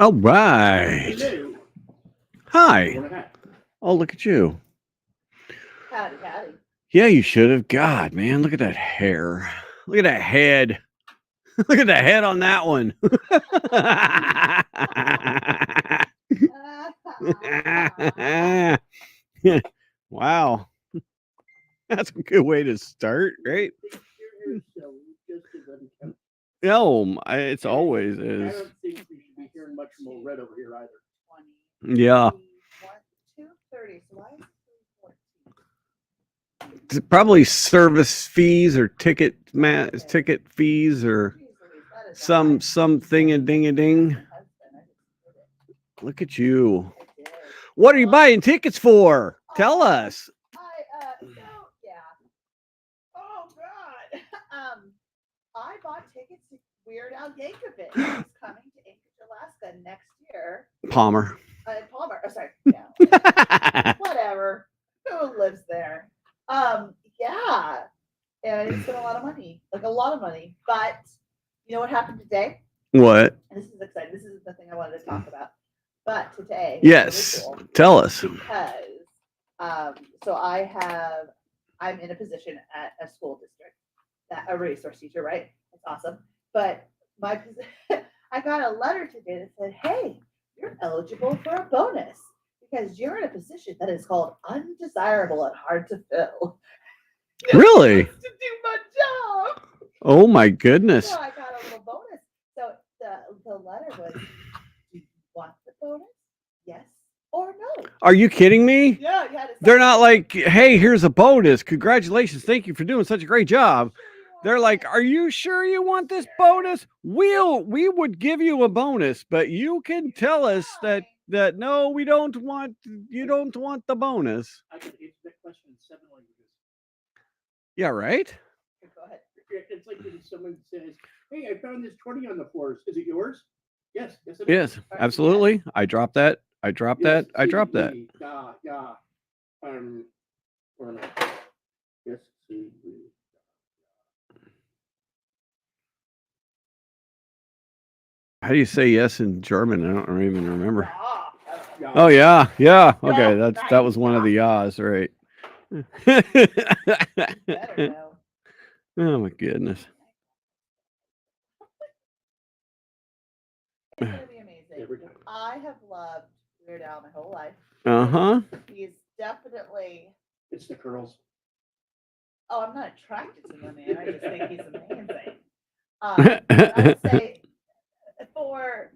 All right. Hello. Hi. Wearing a hat. Oh, look at you. Howdy, howdy. Yeah, you should have. God, man, look at that hair. Look at that head. Look at the head on that one. Wow. That's a good way to start, right? Think your hair is so just as unkempt. No, it's And always I is. don't think we should be hearing much more red over here either. 20. Yeah. 2:30. So why is it 3:14? It's probably service fees or ticket fees or Jeez Louise, that is not some thing a ding a ding. my husband. I just did it. Look at you. I did. What are you buying tickets for? Tell us. So yeah. Oh God. I bought tickets to Weird Al Yankovic. He's coming to Anchorage, Alaska next year. Palmer. Palmer. Oh, sorry. Yeah. Whatever. Who lives there? Yeah. And I spent a lot of money, like a lot of money. But you know what happened today? What? And this is exciting. This is the thing I wanted to talk about. But today, Yes. really cool Tell us. because so I'm in a position at a school district, that a resource teacher, right? It's awesome. But my I got a letter today that said, "Hey, you're eligible for a bonus because you're in a position that is called undesirable and hard to fill." Really? To do my job. Oh my goodness. So I got a little bonus. So the letter was, "Do you want the bonus? Yes or no?" Are you kidding me? Yeah, you had to They're sign not it. like, hey, here's a bonus. Congratulations. Thank you for doing such a great job. They're like, are you sure you want this bonus? We would give you a bonus, but you can tell us that no, we don't want you don't want the bonus. I can answer that question in 7 languages. Yeah, right? Go ahead. It's like when someone says, "Hey, I found this 20 on the floor. Is it yours?" Yes, yes, it is. Yes, absolutely. I dropped that. I dropped Yes, that. I dropped that. see, yeah. Or not. Yes, see, How do you say yes in German? I don't even remember. Yeah. Oh yeah, yeah. Okay, Yeah, that was one of the yas, right? Better know. Oh my goodness. It's gonna be amazing. Every time. I have loved Weird Al my whole life. Uh-huh. He's definitely. It's the curls. Oh, I'm not attracted to the man. I just think he's amazing. But I would say for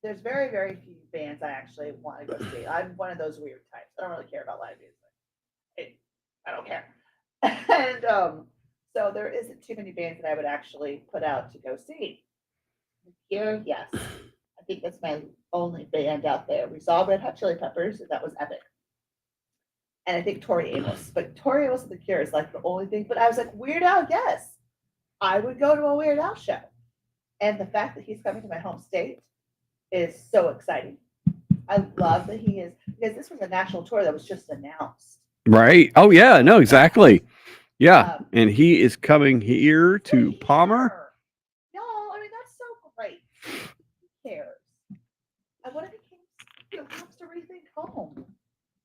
there's very, very few bands I actually want to go see. I'm one of those weird types. I don't really care about live music. I don't care. And so there isn't too many bands that I would actually put out to go see. Here, yes. I think that's my only band out there. We saw Red Hot Chili Peppers, and that was epic. And I think Tori Amos. But Tori Amos and the Cure is like the only thing. But I was like, Weird Al, yes. I would go to a Weird Al show. And the fact that he's coming to my home state is so exciting. I love that he is, because this was a national tour that was just announced. Right. Oh yeah, no, exactly. Yeah. And he is coming here to Palmer. No, I mean that's so great. Who cares? And what if he comes to Rethink Home?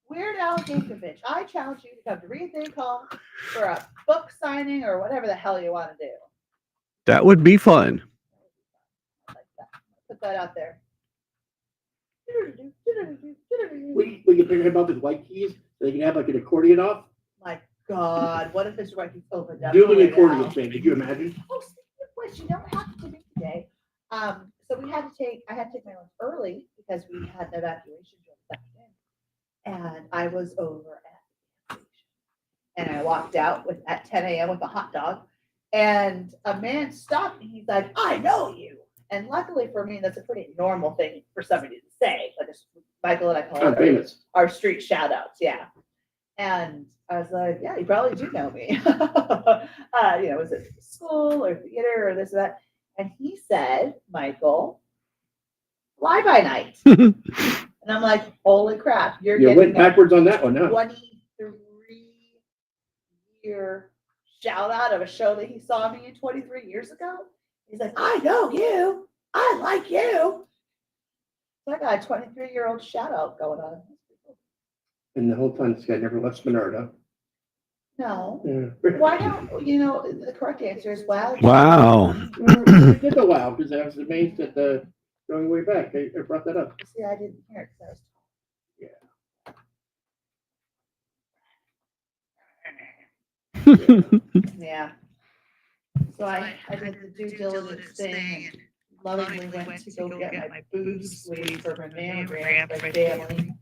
Weird Al Yankovic. I challenge you to come to Rethink Home for a book signing or whatever the hell you want to do. That would be fun. I like that. Put that out there. We can pick him up with white keys so they can have like an accordion off. My God, what if his right keys opened up? Dueling right accordion now? thing. Did you imagine? Oh, speaking of which, you know what happened to me today? So I had to take my lunch early because we had an evacuation drill this afternoon. And I was over at the gas station. And I walked out at 10 a.m. with a hot dog. And a man stopped me. He's like, "I know you." And luckily for me, that's a pretty normal thing for somebody to say. Like Michael and I call I'm famous. our street shout outs. Yeah. And I was like, "Yeah, you probably do know me." Was it school or theater or this or that? And he said, "Michael, fly by night." And I'm like, "Holy crap, you're You getting went backwards on that one, huh? 23-year shout out of a show that he saw me in 23 years ago." He's like, "I know you." I like you. So I got a 23-year-old shout out going on. And the whole time this guy never left Spinardo. No. Yeah. Why don't you know the correct answer is wow. Wow. I did the wow because I was amazed at the going way back. I brought that up. See, I didn't hear it because I was yeah. So I did the due diligence thing and lovingly went to go get my boobs weighed for my mammogram for my family.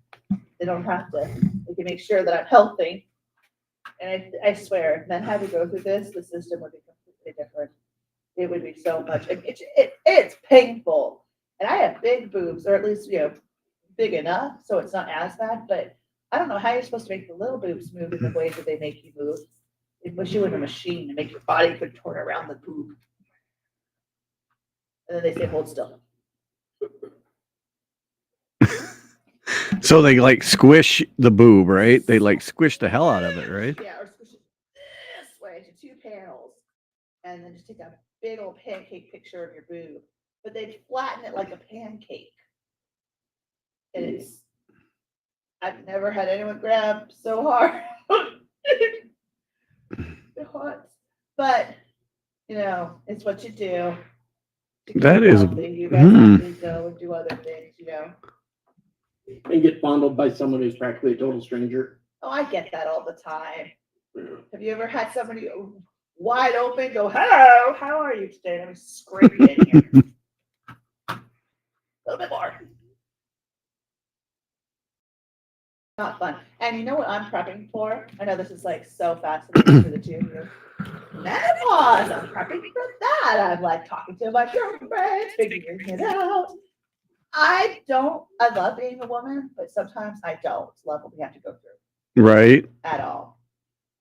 They don't have to. They can make sure that I'm healthy. And I swear, if men had to go through this, the system would be completely different. It would be so much. It's painful. And I have big boobs, or at least, big enough so it's not as bad. But I don't know how you're supposed to make the little boobs move in the way that they make you move. They push you in a machine to make your body contort around the boob. And then they say, hold still. So they like squish the boob, right? They like squish the hell out of it, right? Yeah, or squish it this way to 2 panels. And then just take a big old pancake picture of your boob. But they flatten it like a pancake. And I've never had anyone grab so hard. It hurts. But, it's what you do. That is. You guys have to go and do other things, And get fondled by someone who's practically a total stranger. Oh, I get that all the time. Have you ever had somebody wide open go, hello, how are you today? Let me scrape you in here. A little bit more. Not fun. And you know what I'm prepping for? I know this is like so fascinating for the two of you. Menopause. I'm prepping for that. I'm like talking to my girlfriends, figuring it out. I love being a woman, but sometimes I don't love what we have to go through. Right. At all.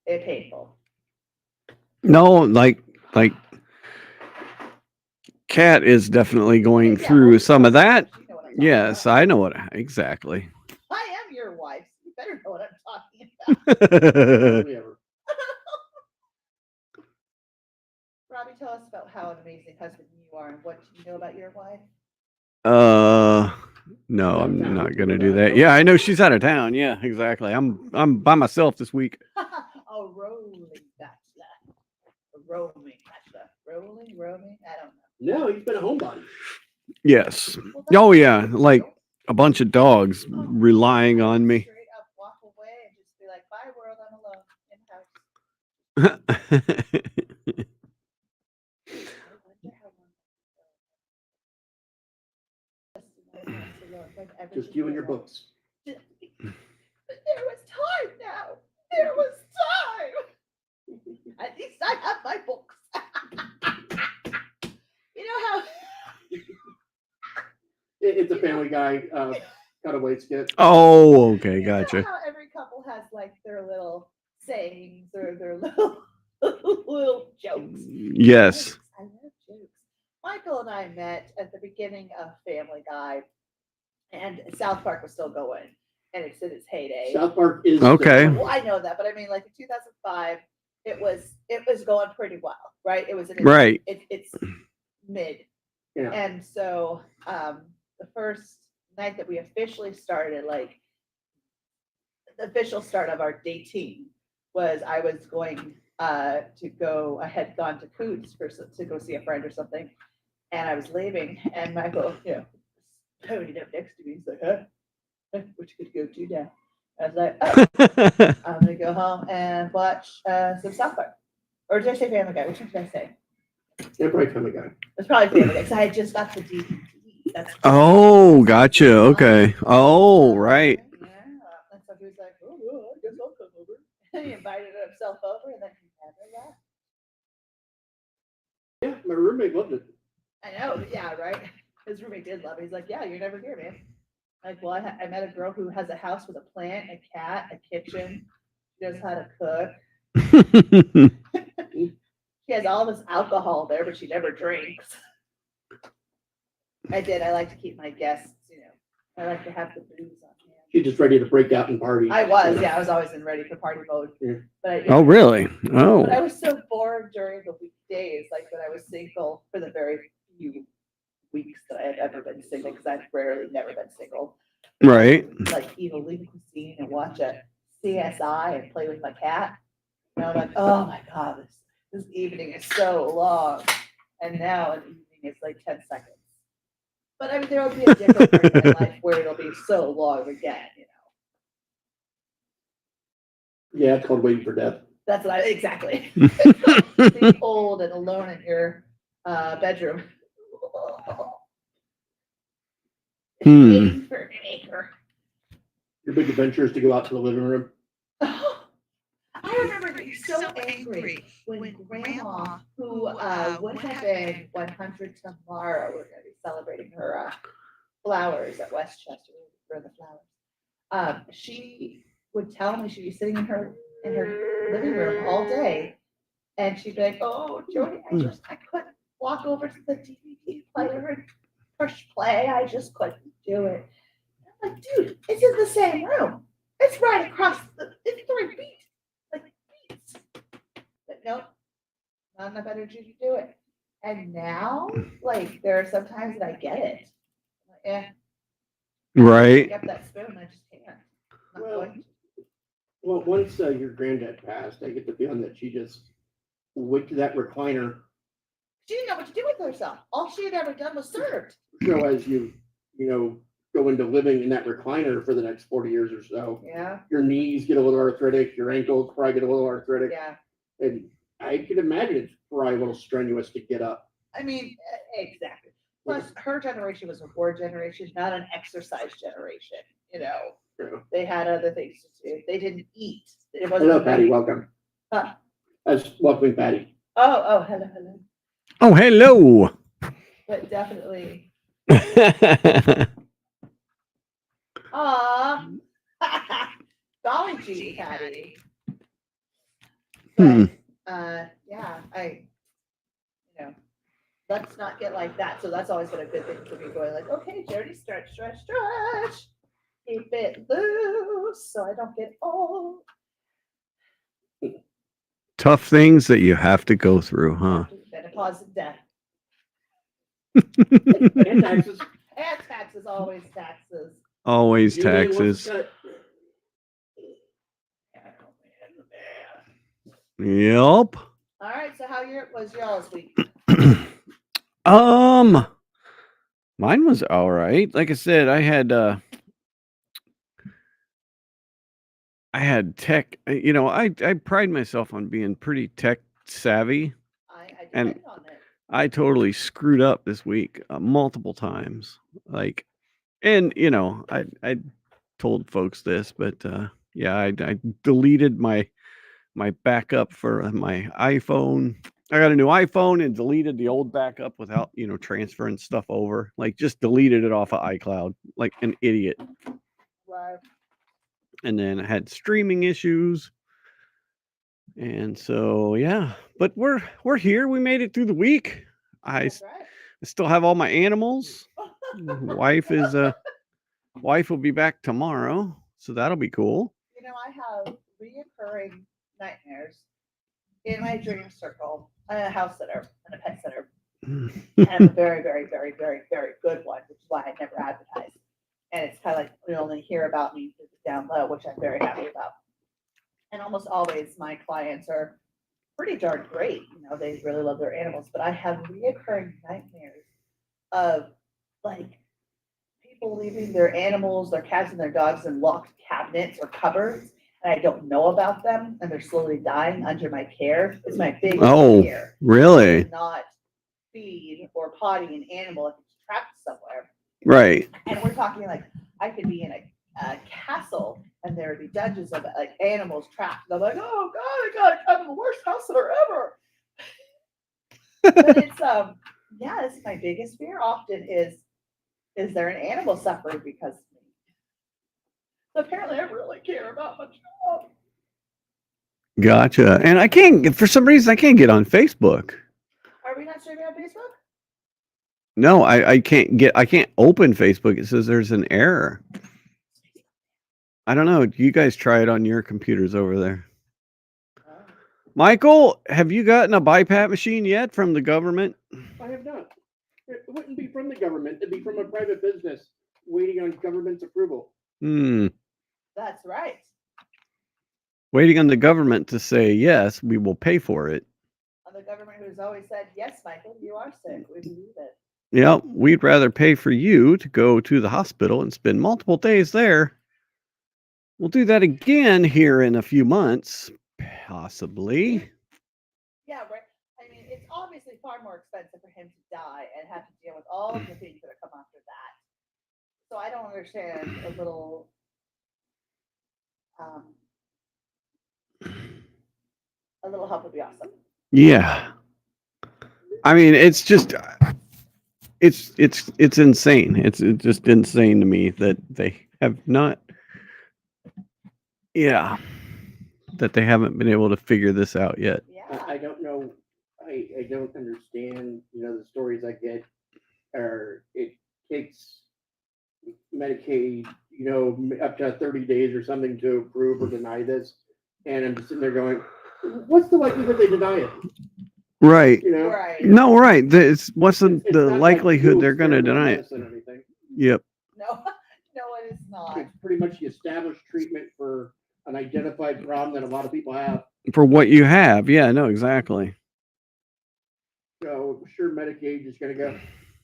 It's painful. No, like Kat is definitely going through some of that. You know what I'm Yes, about. I know what exactly. I am your wife. You better know what I'm talking about. Hardly ever. Robbie, tell us about how an amazing husband you are and what you know about your wife. No, I'm not gonna do that. Yeah, I know she's out of town. Yeah, exactly. I'm by myself this week. A rolling bachelor. A roaming bachelor. Roaming. I don't know. No, he's been a homebody. Yes. Well, Oh yeah, like a bunch of dogs relying on me. Straight up walk away and just be like, bye world, I'm alone in house. Just you and your books. But there was time now. There was time. At least I have my books. You know how It's a Family Guy cutaway skit. Oh, okay, you know gotcha. how every couple has like their little sayings or their little jokes. Yes. I love jokes. Michael and I met at the beginning of Family Guy, and South Park was still going, and it's in its heyday. South Park is Okay. Well, I know that, but I mean, like in 2005, it was going pretty well, right? It was Right. It's mid, Yeah. and so the first night that we officially started, like the official start of our dating, was I was going to go. I had gone to Coots to go see a friend or something, and I was leaving, and Michael, ponied up next to me. He's like, "Huh? What you gonna go to now?" I was like, "Oh, I'm gonna go home and watch some South Park." Or did I say Family Guy? Which one did I say? Yeah, probably Family Guy. It's probably Family Guy because I had just got the DVD. That's Oh, gotcha. Okay. Oh, right. Yeah. And so he was like, "Oh, well, I guess I'll come over." And he invited himself over, and then he never left. Yeah, my roommate loved it. I know, yeah, right. His roommate did love it. He's like, "Yeah, you're never here, man." Like, well, I met a girl who has a house with a plant, a cat, a kitchen. She knows how to cook. She has all this alcohol there, but she never drinks. I like to keep my guests, I like to have the booze on hand. She's just ready to break out and party. I was always in ready for party mode. Yeah. But Oh, really? Oh. But I was so bored during the weekdays, like when I was single for the very few weeks that I have ever been single, because I've rarely never been single. Right. Like even leave cuisine and watch a CSI and play with my cat. And I'm like, oh my God, this evening is so long. And now an evening is like 10 seconds. But I mean, there will be a different point in my life where it'll be so long again, you know. Yeah, it's called waiting for death. That's what exactly. Being old and alone in your bedroom. Waiting for an acre. Your big adventure is to go out to the living room. I remember being so angry when Grandma, who would have been 100 tomorrow, we're going to be celebrating her flowers at Westchester for the flowers. She would tell me she'd be sitting in her living room all day, and she'd be like, "Oh, Jody, I couldn't walk over to the DVD player and push play. I just couldn't do it." I'm like, "Dude, it's in the same room. It's right across it's 3 feet." But nope, not enough energy to do it. And now, like, there are some times that I get it. Like, Right. pick up that spoon, I just can't. Not Well, going to. Well, once your granddad passed, I get the feeling that she just went to that recliner. She didn't know what to do with herself. All she had ever done was served. So as you go into living in that recliner for the next 40 years or so, Yeah, your knees get a little arthritic, your ankles probably get a little arthritic. yeah. And I could imagine it's probably a little strenuous to get up. I mean, exactly. Plus, her generation was a war generation, not an exercise generation. You know, Yeah. they had other things to do. They didn't eat. It Hello, wasn't. Patty. Welcome. Huh. That's welcoming Patty. Oh, hello, hello. Oh, hello. But definitely. Aw. Golly gee, Patty. But, yeah, let's not get like that. So that's always been a good thing for me going like, okay, Jody, stretch, stretch, stretch. Keep it loose so I don't get old. Tough things that you have to go through, huh? Menopause and death. And taxes. And taxes, always taxes. Always You ain't wants taxes. to cut. Yep. All right, so how was y'all's week? Mine was all right. Like I said, I had tech. I pride myself on being pretty tech savvy. I And- depend on it. I totally screwed up this week multiple times. Like, and I told folks this, but yeah, I deleted my backup for my iPhone. I got a new iPhone and deleted the old backup without transferring stuff over. Like, just deleted it off of iCloud like an idiot. Right. And then I had streaming issues. And so yeah, but we're here. We made it through the week. I That's right. still have all my animals. Wife will be back tomorrow, so that'll be cool. I have reoccurring nightmares in my dream circle. A house sitter and a pet sitter. And a very, very, very, very, very good one, which is why I never advertised. And it's kind of like we only hear about me down low, which I'm very happy about. And almost always my clients are pretty darn great. They really love their animals, but I have reoccurring nightmares of like people leaving their animals, their cats and their dogs in locked cabinets or cupboards, and I don't know about them, and they're slowly dying under my care. It's my big fear. Really? Not feed or potty an animal if it's trapped somewhere. Right. And we're talking like I could be in a castle and there would be dungeons of like animals trapped. And I'm like, oh God, I gotta come to the worst house sitter ever. But it's yeah, this is my biggest fear often is there an animal suffering because of me? So apparently I really care about my job. Gotcha. And for some reason I can't get on Facebook. Are we not streaming on Facebook? No, I can't open Facebook. It says there's an error. I don't know. You guys try it on your computers over there. Michael, have you gotten a BiPAP machine yet from the government? I have not. It wouldn't be from the government. It'd be from a private business waiting on government's approval. That's right. Waiting on the government to say, yes, we will pay for it. On the government who's always said, yes, Michael, you are sick. We believe it. Yeah, we'd rather pay for you to go to the hospital and spend multiple days there. We'll do that again here in a few months, possibly. Yeah, right. I mean, it's obviously far more expensive for him to die and have to deal with all of the things that come after that. So I don't understand a little help would be awesome. Yeah. I mean, it's just it's insane. It's just insane to me that they have not that they haven't been able to figure this out yet. Yeah. I don't know. I don't understand. The stories I get are it takes Medicaid, up to 30 days or something to approve or deny this. And I'm just sitting there going, what's the likelihood they deny it? Right. Right. No, right. What's the It's not like likelihood you they're going to experiment deny on it? this and everything. Yep. No, it is not. It's pretty much the established treatment for an identified problem that a lot of people have. For what you have. Yeah, no, exactly. So sure Medicaid is going to go,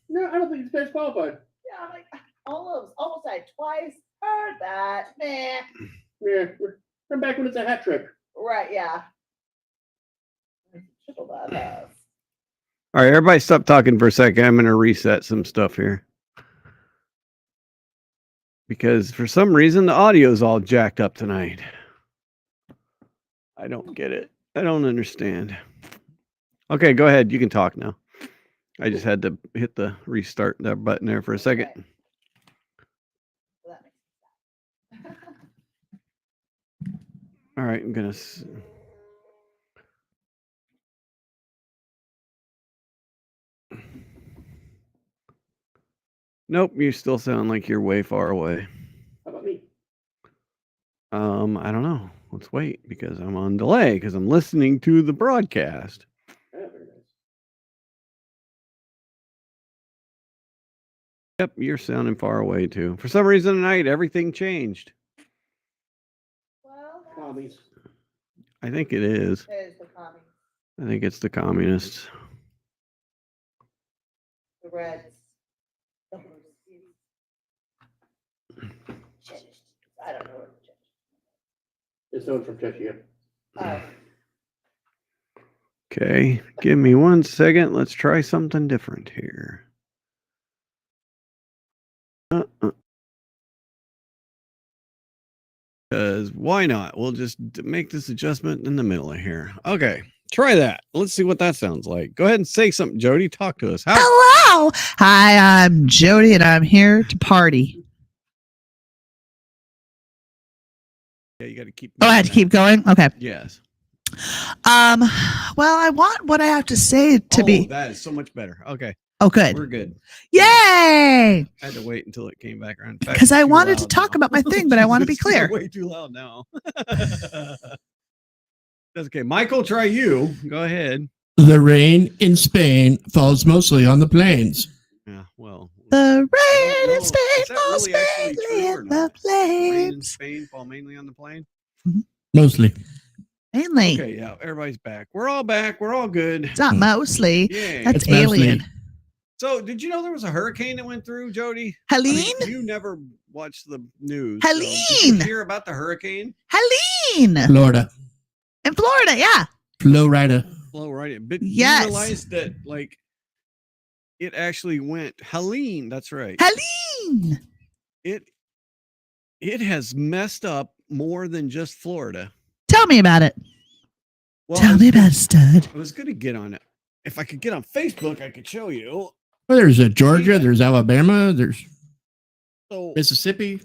no, I don't think this guy's qualified. Yeah, I'm like, almost died twice. Heard that. Meh. Yeah, come back when it's a hat trick. Right, yeah. Triple that. All right, everybody stop talking for a second. I'm going to reset some stuff here. Because for some reason, the audio's all jacked up tonight. I don't get it. I don't understand. Okay, go ahead. You can talk now. I just had to hit the restart that button there for a second. Okay. So that makes sense. All right, I'm going to... Nope, you still sound like you're way far away. How about me? I don't know. Let's wait because I'm on delay because I'm listening to the broadcast. Yeah, very nice. Yep, you're sounding far away too. For some reason tonight, everything changed. Well, Commies. I think it is. it is the commies, I think it's the communists. the Reds, the Blues. I don't know what the It's someone from Cheshire. Okay, give me 1 second. Let's try something different here. Because why not? We'll just make this adjustment in the middle of here. Okay, try that. Let's see what that sounds like. Go ahead and say something, Jody. Talk to us. Hello. Hi, I'm Jody, and I'm here to party. Yeah, you got to keep. Oh, I have to keep going? Okay. Yes. Well, I want what I have to say to be. That is so much better. Okay. Oh, good. We're good. Yay! I had to wait until it came back around. Because I wanted to talk about my thing, but I want to be clear. Way too loud now. That's okay. Michael, try you. Go ahead. The rain in Spain falls mostly on the plains. Yeah, well. The I rain don't in know. Spain Is that falls really actually true mainly or in not? the The rain in plains. Spain fall mainly on the plane? Mostly. Mainly. Okay, yeah, everybody's back. We're all back. We're all good. It's not mostly. Yay. That's It's mostly. alien. So, did you know there was a hurricane that went through, Jody? I Helene? mean, you never watched the news. so did you Helene! hear about the hurricane? Helene! Florida. In Florida, yeah. Florida. Flow right in. But Yes. you realize that, like, it actually went Helene. That's right. Helene! It has messed up more than just Florida. Tell me about it. Well, Tell me about it, stud. I was going to get on it. If I could get on Facebook, I could show you. Well, there's Georgia, there's Alabama, there's So Mississippi.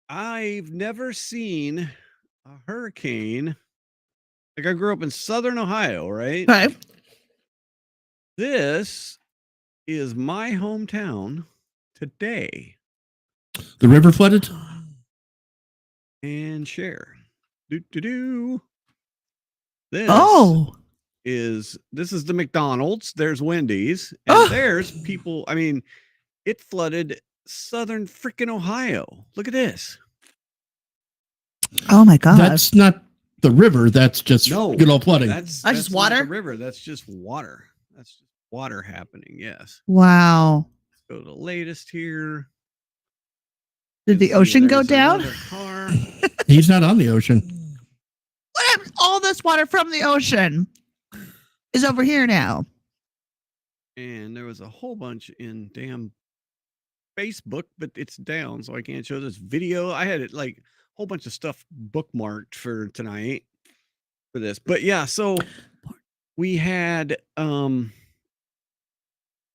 I've never seen a hurricane. Like I grew up in Southern Ohio, right? Okay. This is my hometown today. The river flooded. And share. Do. This Oh, is this is the McDonald's, there's Wendy's, and Oh. there's people. I mean, it flooded southern freaking Ohio. Look at this. Oh my God. That's not the river. That's just No, good old flooding. That's just not the water? river. That's just water. That's just water happening. Yes. Wow. Let's go to the latest here. Did the See, ocean go there's down? another car. He's not on the ocean. What happened? All this water from the ocean is over here now. And there was a whole bunch in damn Facebook, but it's down, so I can't show this video. I had it like a whole bunch of stuff bookmarked for tonight for this. But yeah, so we had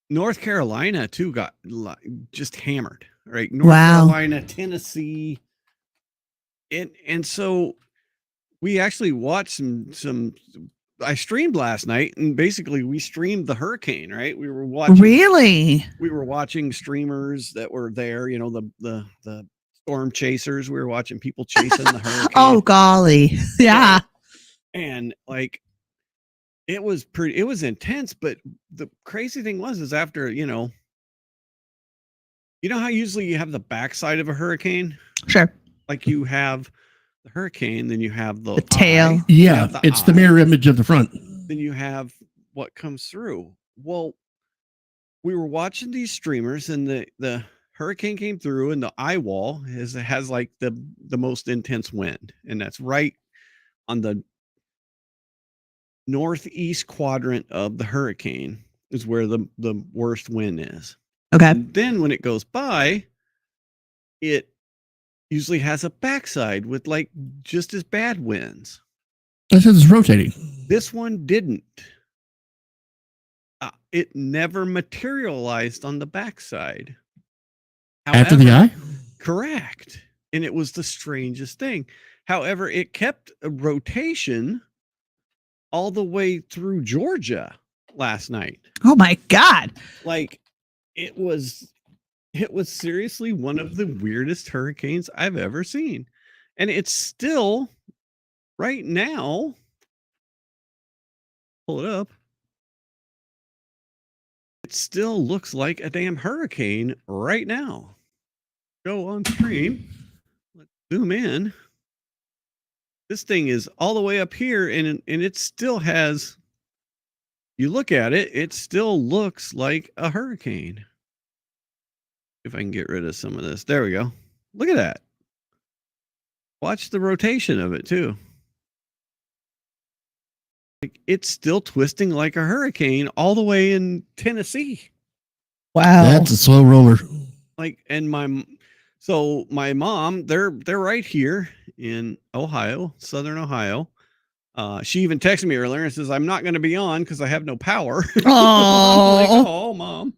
North Carolina too got just hammered, right? North Wow. Carolina, Tennessee. And so we actually watched some I streamed last night, and basically we streamed the hurricane, right? We were watching Really? we were watching streamers that were there, you know, the storm chasers. We were watching people chasing the hurricane. Oh golly. Yeah. And like it was intense, but the crazy thing is after, you know how usually you have the backside of a hurricane? Sure. Like you have the hurricane, then you have the tail. eye, Yeah, the it's the eye, mirror image of the front. then you have what comes through. Well, we were watching these streamers, and the hurricane came through, and the eye wall has like the most intense wind, and that's right on the northeast quadrant of the hurricane is where the worst wind is. Okay. And then when it goes by, it usually has a backside with like just as bad winds. It says it's rotating. This one didn't. It never materialized on the backside. After the eye? Correct. And it was the strangest thing. However, it kept a rotation all the way through Georgia last night. Oh my God. Like it was seriously one of the weirdest hurricanes I've ever seen. And it's still right now. Pull it up. It still looks like a damn hurricane right now. Go on stream. Let's zoom in. This thing is all the way up here, and it still has. You look at it, it still looks like a hurricane. If I can get rid of some of this. There we go. Look at that. Watch the rotation of it too. Like it's still twisting like a hurricane all the way in Tennessee. Wow. That's a slow roller. Like, and my mom, they're right here in Ohio, Southern Ohio. She even texted me earlier and says, I'm not going to be on because I have no power. I'm like, Oh. oh, Mom.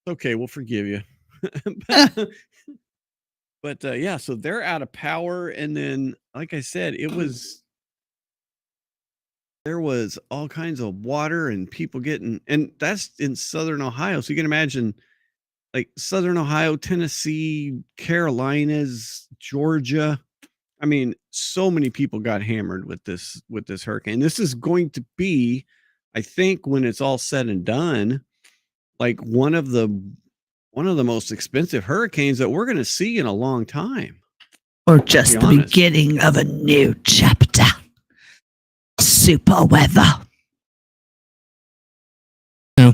Okay, we'll forgive you. But yeah, so they're out of power. And then, like I said, there was all kinds of water and people getting, and that's in Southern Ohio. So you can imagine like Southern Ohio, Tennessee, Carolinas, Georgia. I mean, so many people got hammered with this hurricane. This is going to be, I think, when it's all said and done, like one of the most expensive hurricanes that we're going to see in a long time. Or just be the honest. beginning of a new chapter. Super weather. No.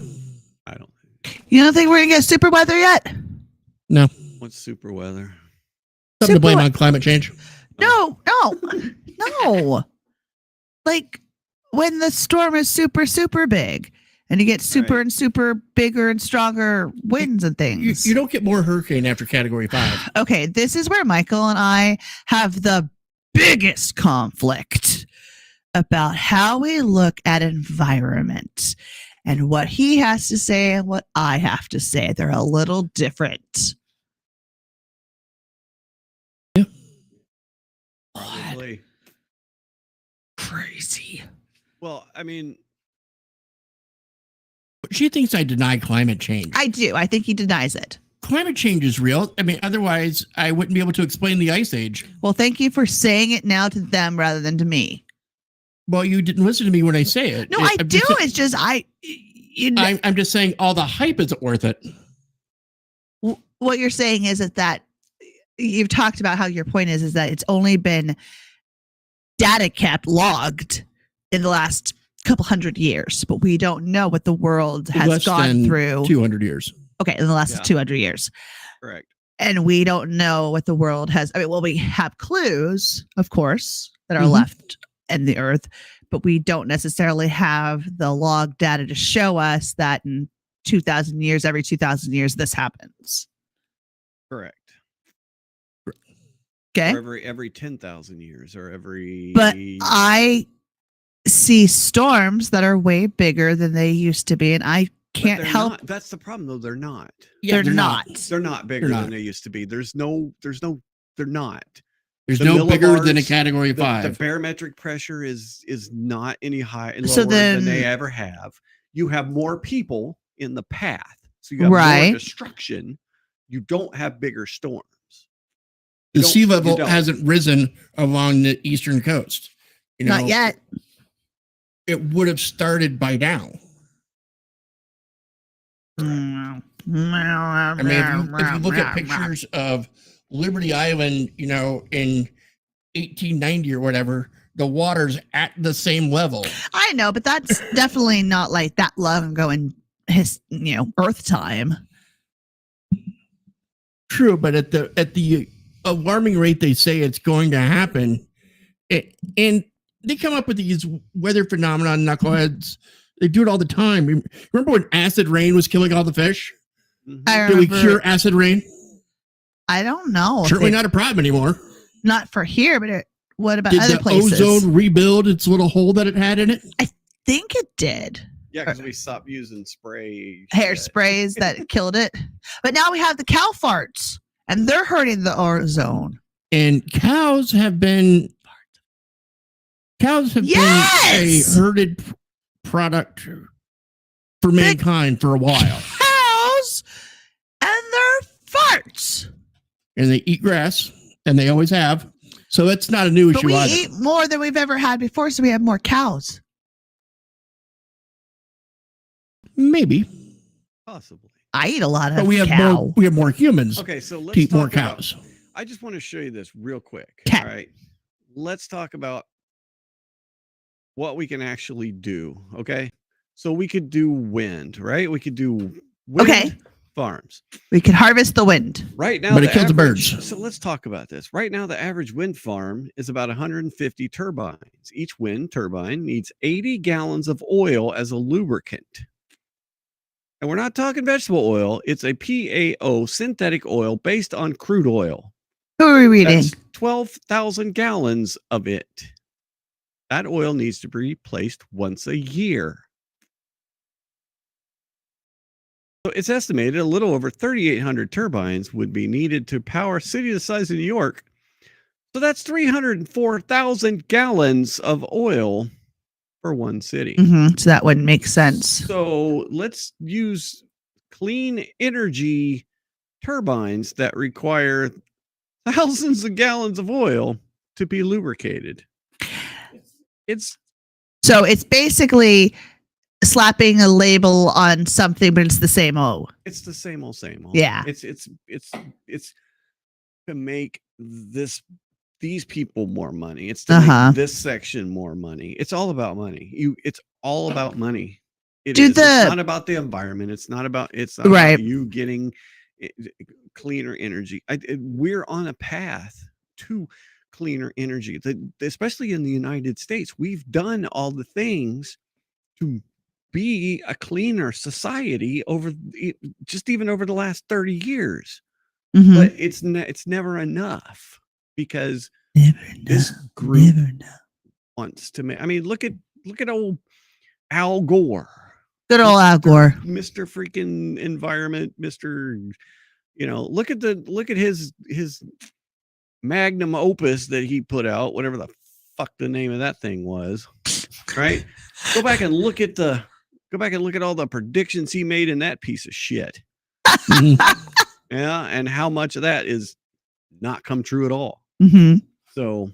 I don't think. You don't think we're gonna get super weather yet? No. What's super weather? Something to blame Super- on climate change. No. Like when the storm is super, super big and you get super Right. and super bigger and stronger winds and You, things. you don't get more hurricane after category 5. Okay, this is where Michael and I have the biggest conflict about how we look at environment and what he has to say and what I have to say. They're a little different. Probably. Crazy. Well, I mean, She thinks I deny climate change. I do. I think he denies it. Climate change is real. I mean, otherwise I wouldn't be able to explain the ice age. Well, thank you for saying it now to them rather than to me. Well, you didn't listen to me when I say it. No, I I'm do. just- It's just I'm just saying all the hype isn't worth it. what you're saying is that you've talked about how your point is that it's only been data kept logged in the last couple hundred years, but we don't know what the world has Less gone than through. 200 years. Okay, in the last Yeah. 200 years. Correct. And we don't know what the world has. I mean, well, we have clues, of course, that are Mhm. left in the earth, but we don't necessarily have the log data to show us that in 2,000 years, every 2,000 years, this happens. Correct. Okay. Or every 10,000 years or every. But I see storms that are way bigger than they used to be, and I But can't they're help. not. That's the problem, though. They're not. Yeah, they're not. They're not bigger They're not. than they used to be. They're not. There's The no bigger than a millibars, category The 5. barometric pressure is not any higher So lower than they then- ever have. You have more people in the path, so you have Right. more destruction. You don't have bigger storms. The don't- sea you level don't. hasn't risen along the eastern coast. You know, Not yet. It would have started by now. I I mean, if you look at pictures of Liberty Island, you know, in 1890 or whatever, the water's at the same level. I know, but that's definitely not like that long ago in his, Earth time. True, but at the alarming rate they say it's going to happen, and they come up with these weather phenomenon knuckleheads. They do it all the time. Remember when acid rain was killing all the fish? Mhm. I Did we remember. cure acid rain? I don't know. if Certainly they- not a problem anymore. not for here, but what about Did other the places? ozone rebuild its little hole that it had in it? Think it did. Yeah, because we stopped using spray. Hair shit. sprays that killed it. But now we have the cow farts, and they're hurting the ozone. And cows have been Yes! a herded product for mankind for a while. Cows and their farts. And they eat grass, and they always have. So that's not a new But issue we either. eat more than we've ever had before, so we have more cows. Maybe. Possibly. I eat a lot of But we have cow. more humans Okay, so let's to eat more talk about- cows. I just want to show you this real quick. 'Kay. All right. Let's talk about what we can actually do. Okay. So we could do wind, right? We could do wind Okay. farms. We can harvest the wind. Right now, But it the kills the average- birds. So let's talk about this. Right now, the average wind farm is about 150 turbines. Each wind turbine needs 80 gallons of oil as a lubricant. And we're not talking vegetable oil. It's a PAO synthetic oil based on crude oil. Who are we reading? That's 12,000 gallons of it. That oil needs to be replaced once a year. So it's estimated a little over 3,800 turbines would be needed to power a city the size of New York. So that's 304,000 gallons of oil for one city. So that wouldn't make sense. So let's use clean energy turbines that require thousands of gallons of oil to be lubricated. It's So it's basically slapping a label on something, but it's the same O. it's the same old same old. Yeah. It's to make these people more money. It's to Uh-huh. make this section more money. It's all about money. It's all about money. It Do is. It's the- not about the environment. It's not about Right. you getting cleaner energy. We're on a path to cleaner energy. Especially in the United States, we've done all the things to be a cleaner society even over the last 30 years. Mhm. But it's never enough because Never this know. group Never know. wants to make. I mean, look at old Al Gore, Good old Al Gore. Mr. Freaking Environment, Mr. Look at his magnum opus that he put out, whatever the fuck the name of that thing was. Right? Go back and look at all the predictions he made in that piece of shit. Mhm. Yeah, and how much of that is not come true at all. Mhm. So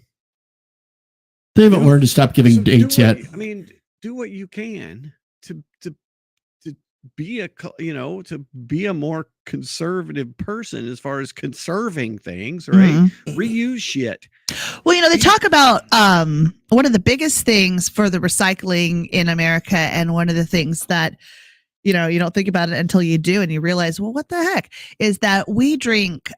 They haven't learned to stop giving So dates do what- yet. I mean, do what you can to be to be a more conservative person as far as conserving things, right? Mhm. Reuse shit. Well, they talk about one of the biggest things for the recycling in America, and one of the things that you don't think about it until you do, and you realize, well, what the heck is that we drink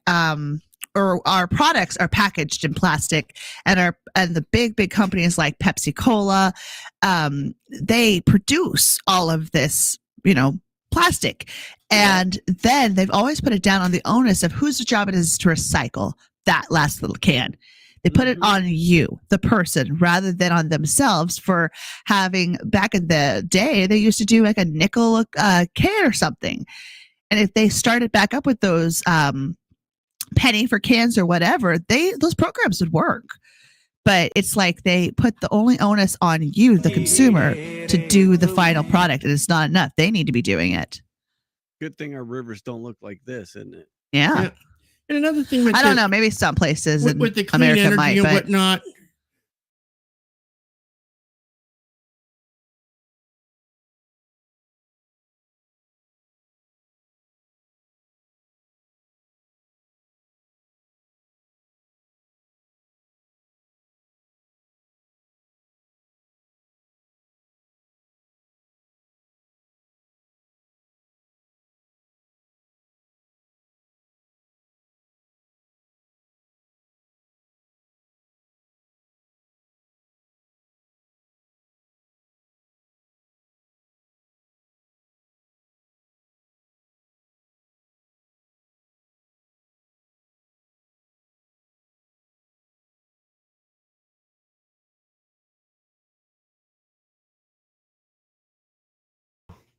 or our products are packaged in plastic, and the big companies like Pepsi Cola, they produce all of this, plastic, and then they've always put it down on the onus of whose job it is to recycle that last little can. They put it on you, the person, rather than on themselves for having, back in the day, they used to do like a nickel can or something. And if they started back up with those penny for cans or whatever, those programs would work. But it's like they put the only onus on you, the consumer, to do the final product, and it's not enough. They need to be doing it. Good thing our rivers don't look like this, isn't it? Yeah. And another thing with I don't know. Maybe some places in with the clean America energy might, and but whatnot.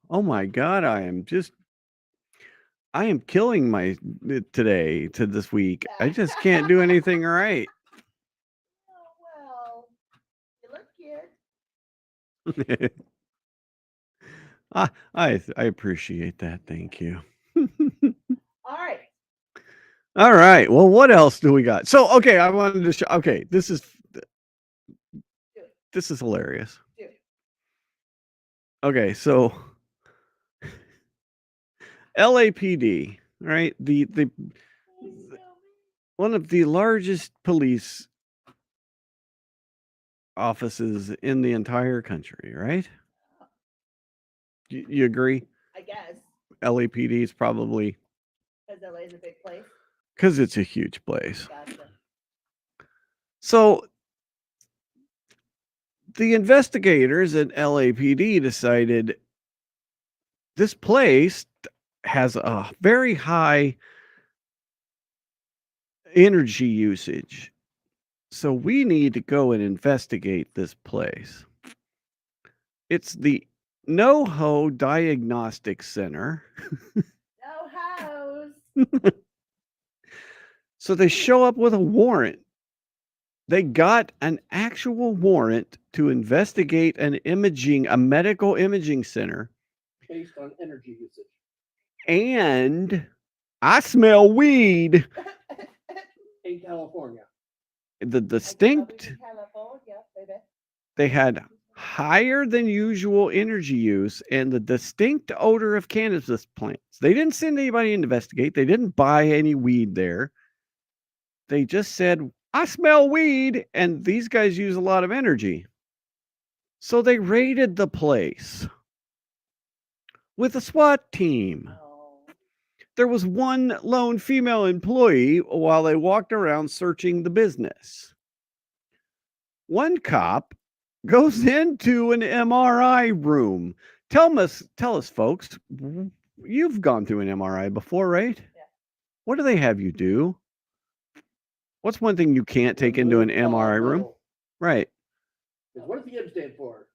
Oh my God, I am killing my today to this week. I just can't do anything right. Oh, well, you look good. I appreciate that. Thank you. All right. All right. Well, what else do we got? So, okay, I wanted to show. Okay, this is hilarious. Do it. Okay, so LAPD, right? The one of the largest police offices in the entire country, right? You agree? I guess, LAPD is probably because LA is a big place. because it's a huge place. Gotcha. So the investigators at LAPD decided this place has a very high energy usage. So we need to go and investigate this place. It's the NoHo Diagnostic Center. No house. So they show up with a warrant. They got an actual warrant to investigate a medical imaging center. Based on energy usage. And I smell weed. In California. The distinct, California, baby. they had higher than usual energy use and the distinct odor of cannabis plants. They didn't send anybody to investigate. They didn't buy any weed there. They just said, I smell weed, and these guys use a lot of energy. So they raided the place with a SWAT team. Oh. There was one lone female employee while they walked around searching the business. One cop goes into an MRI room. Tell us, folks, you've gone through an MRI before, right? Yeah. What do they have you do? What's one thing you can't take into an MRI room? Right. What does the M stand for?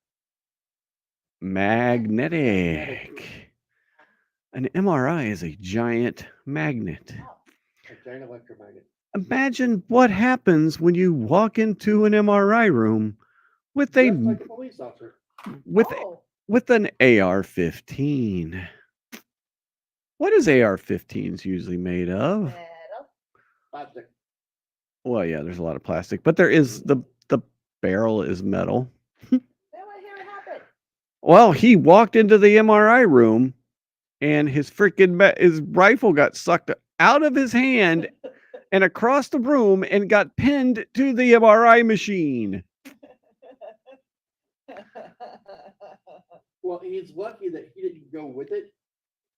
Magnetic. An MRI is a giant magnet. A giant electromagnet. Imagine what happens when you walk into an MRI room with Just like a police officer. with an AR-15. What is AR-15s usually made of? Metal. Plastic. Well, yeah, there's a lot of plastic, but there is the barrel is metal. I want to hear what happened. Well, he walked into the MRI room and his his rifle got sucked out of his hand and across the room and got pinned to the MRI machine. Well, he's lucky that he didn't go with it.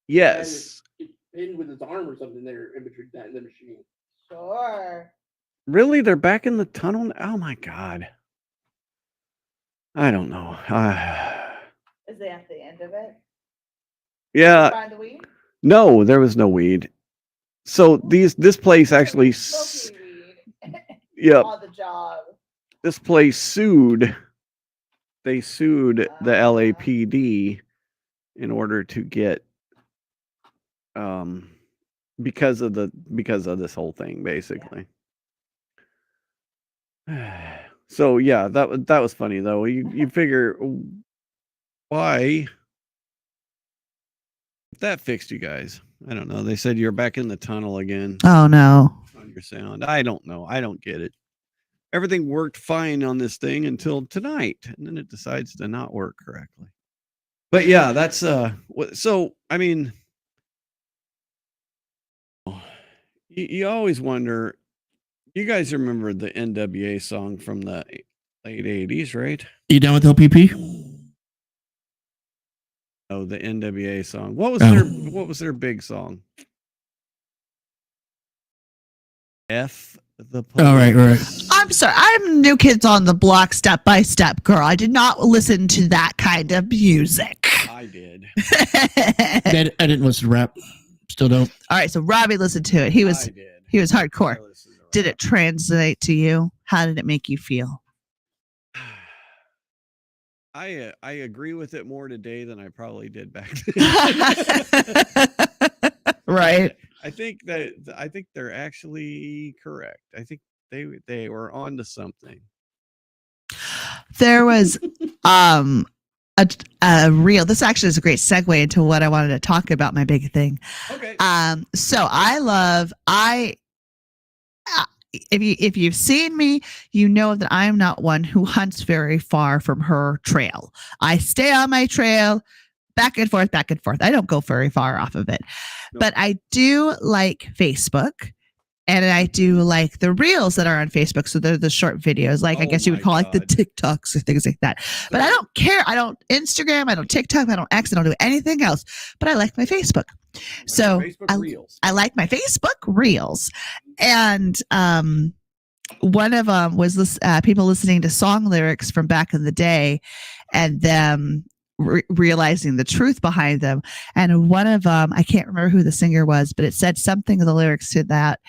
Yes. It pinned with his arm or something there in between that and the machine. Sure. Really? They're back in the tunnel? Oh my God. I don't know. Is they at the end of it? Yeah. Find the weed? No, there was no weed. So this place actually, Smoky weed. yep, On the job. this place sued. They sued the LAPD in order to get, because of this whole thing, basically. So yeah, that was funny though. You figure why that fixed you guys? I don't know. They said you're back in the tunnel again Oh no. on your sound. I don't know. I don't get it. Everything worked fine on this thing until tonight, and then it decides to not work correctly. But yeah, that's so I mean, you always wonder. You guys remember the NWA song from the late 80s, right? You down with LPP? Oh, the NWA song. What was their big song? F the police. Oh, right. I'm sorry. I'm New Kids on the Block Step by Step girl. I did not listen to that kind of music. I did. I didn't listen to rap. Still don't. All right, so Robbie listened to it. He was hardcore. Did it translate to you? How did it make you feel? I agree with it more today than I probably did back then. Right. I think they're actually correct. I think they were onto something. There was a reel. This actually is a great segue into what I wanted to talk about, my big thing. Okay. So if you've seen me, you know that I'm not one who hunts very far from her trail. I stay on my trail, back and forth. I don't go very far off of it. Nope. But I do like Facebook, and I do like the reels that are on Facebook. So they're the short videos, like I guess you would call like the TikToks or things like that. But I don't care. I don't Instagram. I don't TikTok. I don't X. I don't do anything else. But I like my Facebook. So I like my Facebook reels. And one of them was people listening to song lyrics from back in the day and them realizing the truth behind them. And one of them, I can't remember who the singer was, but it said something of the lyrics to that.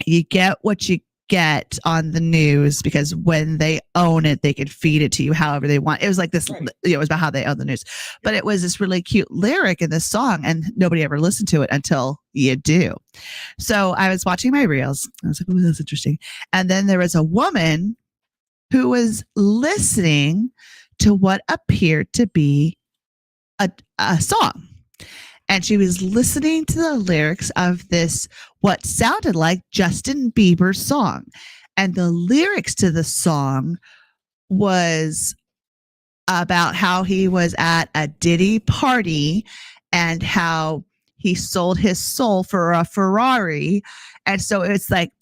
You get what you get on the news because when they own it, they can feed it to you however they want. It was like this, right. It was about how they own the news, but it was this really cute lyric in this song and nobody ever listened to it until you do. So I was watching my reels. I was like, oh, that's interesting. And then there was a woman who was listening to what appeared to be a song. And she was listening to the lyrics of this, what sounded like Justin Bieber's song. And the lyrics to the song was about how he was at a Diddy party and how he sold his soul for a Ferrari. And so it's like,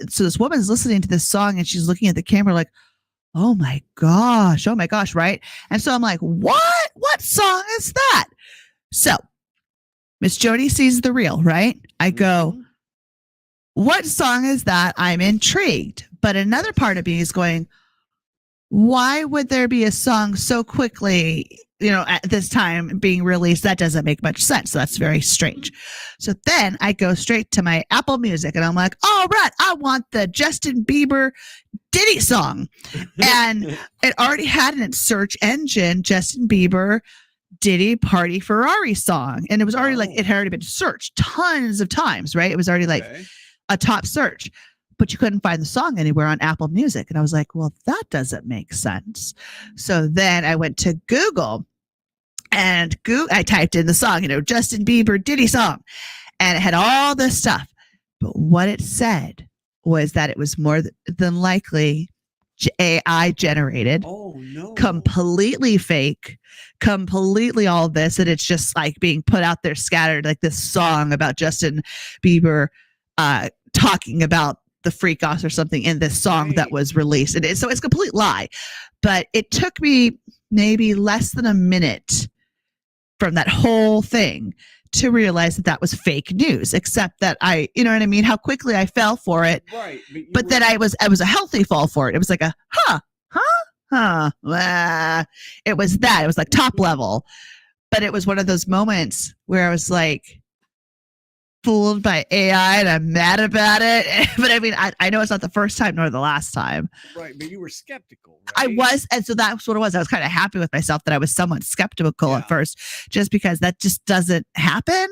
so this woman's listening to this song and she's looking at the camera like, oh my gosh, right? And so I'm like, what song is that? So Miss Jody sees the reel, right? I go, what song is that? I'm intrigued. But another part of me is going, why would there be a song so quickly, at this time being released? That doesn't make much sense. So that's very strange. So then I go straight to my Apple Music and I'm like, all right, I want the Justin Bieber Diddy song. And it already had in its search engine, Justin Bieber Diddy Party Ferrari song. And it was already it had already been searched tons of times, right? It was already a top search, but you couldn't find the song anywhere on Apple Music. And I was like, well, that doesn't make sense. So then I went to Google and I typed in the song, Justin Bieber Diddy song, and it had all this stuff. But what it said was that it was more than likely AI generated, Oh no. completely fake, completely all this, and it's just like being put out there scattered, like this song about Justin Bieber talking about the freak offs or something in this song that Right. was released. So it's a complete lie. But it took me maybe less than a minute from that whole thing to realize that that was fake news, except that you know what I mean, how quickly I fell for it. Right. But then I was a healthy fall for it. It was like a it was that. It was like top level. But it was one of those moments where I was like fooled by AI and I'm mad about it. But I mean, I know it's not the first time nor the last time. Right, but you were skeptical, I right? was, and so that's what it was. I was kind of happy with myself that I was somewhat skeptical Yeah. at first, just because that just doesn't happen.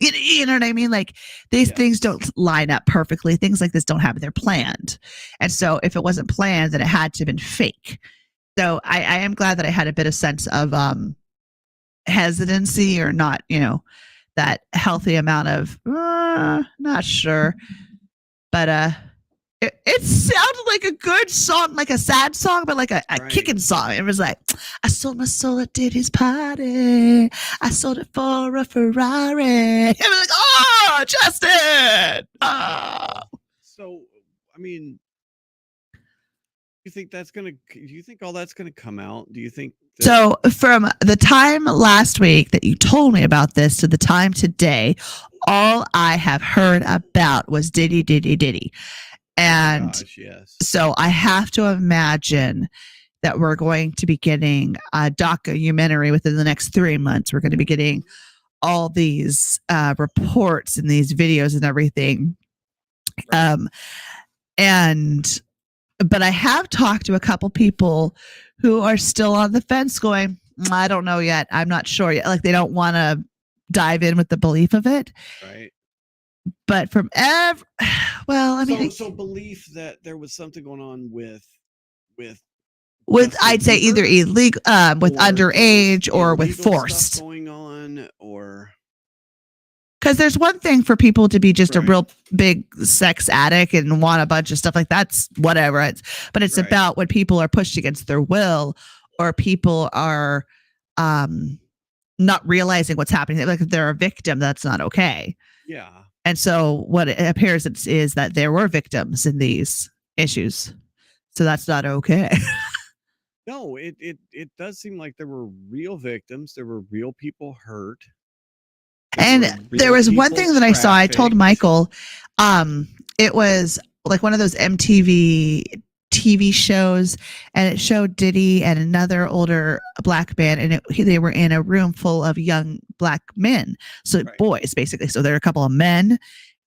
You know what I mean? Like these Yes. things don't line up perfectly. Things like this don't happen. They're planned. And so if it wasn't planned, then it had to have been fake. So I am glad that I had a bit of sense of hesitancy, or not, that healthy amount of not sure. But it sounded like a good song, like a sad song, but like a Right. kicking song. It was like, I sold my soul at Diddy's party. I sold it for a Ferrari. It was like, oh, Justin. Oh. So, I mean, do you think all that's gonna come out? Do you think So from the time last week that you told me about this to the time today, all I have heard about was Diddy. And gosh, yes. so I have to imagine that we're going to be getting a documentary within the next 3 months. We're going to be getting all these reports and these videos and everything. Right. But I have talked to a couple people who are still on the fence going, I don't know yet. I'm not sure yet. Like they don't want to dive in with the belief of it. Right. But from so belief that there was something going on with with Justin I'd say Bieber, either illegal, with or underage, or with illegal stuff forced. going on, or Because there's one thing for people to be just a Right. real big sex addict and want a bunch of stuff like that's whatever. But it's Right. about when people are pushed against their will, or people are not realizing what's happening. Like if they're a victim, that's not okay. yeah. And so what it appears is that there were victims in these issues. So that's not okay. No, it does seem like there were real victims. There were real people hurt. And there was one people thing that I saw. I told trafficked. Michael, it was like one of those MTV TV shows, and it showed Diddy and another older black man, and they were in a room full of young black men, so Right. boys basically. So there are a couple of men,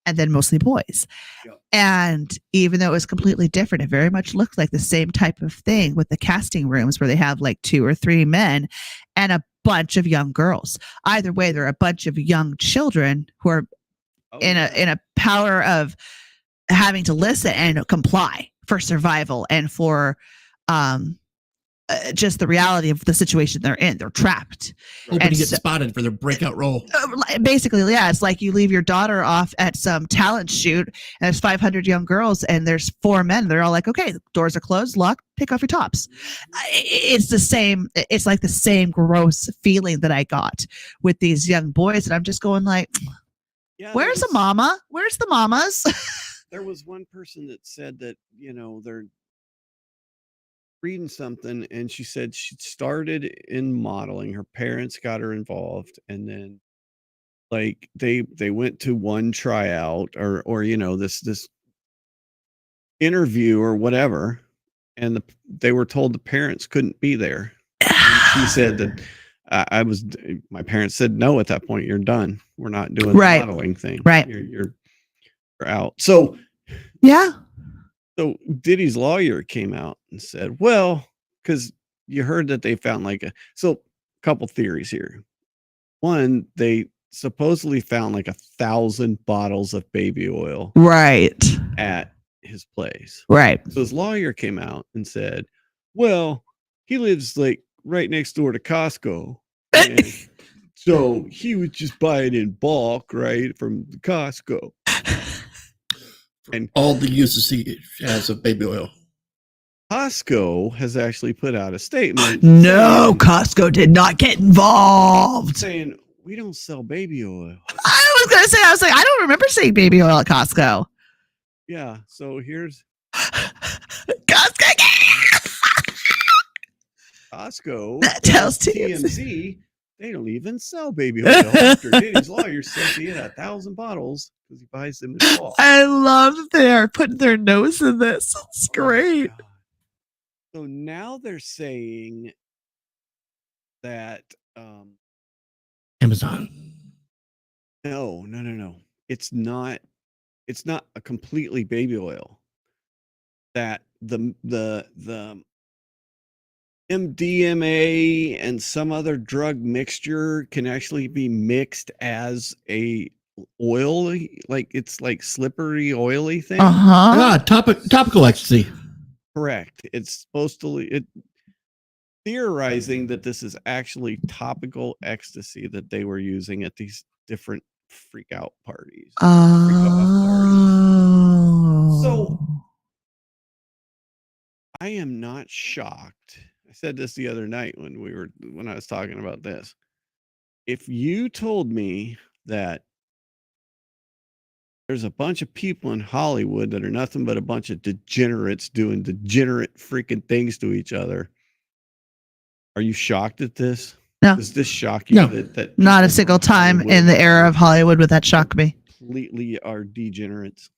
and then mostly boys. Yep. And even though it was completely different, it very much looked like the same type of thing with the casting rooms where they have like 2 or 3 men and a bunch of young girls. Either way, they're a bunch of young children who are Oh, in a power of having to listen and comply for survival and for just the reality of the situation they're in. They're trapped. Hoping And to get so- spotted for their breakout role. Basically, yeah, it's like you leave your daughter off at some talent shoot, and there's 500 young girls, and there's 4 men. They're all like, "Okay, the doors are closed, locked. Take off your tops." It's the same. It's like the same gross feeling that I got with these young boys, and I'm just going like, yeah. "Where's the mama? Where's the mamas?" There was one person that said that they're reading something, and she said she started in modeling. Her parents got her involved, and then like they went to one tryout or this interview or whatever, and they were told the parents couldn't be there. And she said that my parents said no at that point. You're done. We're not doing Right. the modeling thing. Right. You're out. So Yeah. Diddy's lawyer came out and said, well, because you heard that they found a couple theories here. One, they supposedly found 1,000 bottles of baby oil Right. at his place. Right. So his lawyer came out and said, well, he lives right next door to Costco. And so he was just buying in bulk, right, from Costco. And all the uses he has of baby oil. Costco has actually put out a statement. No, Costco did not get involved. saying we don't sell baby oil. I was gonna say, I don't remember seeing baby oil at Costco. Yeah, so here's Costco. That tells TMZ. They don't even sell baby oil. After Diddy's lawyer says he had 1,000 bottles because he buys them in bulk. I love that they are putting their nose in this. It's great. God. So now they're saying that Amazon. no. It's not a completely baby oil. That the MDMA and some other drug mixture can actually be mixed as a oily, like it's like slippery, oily thing. Topical ecstasy. Correct. It's supposed to theorizing that this is actually topical ecstasy that they were using at these different freak out parties. So I am not shocked. I said this the other night when I was talking about this. If you told me that there's a bunch of people in Hollywood that are nothing but a bunch of degenerates doing degenerate freaking things to each other, are you shocked at this? No. Does this shock you? No. That Not a people single from time Hollywood in the era of Hollywood would that shock me. completely are degenerates?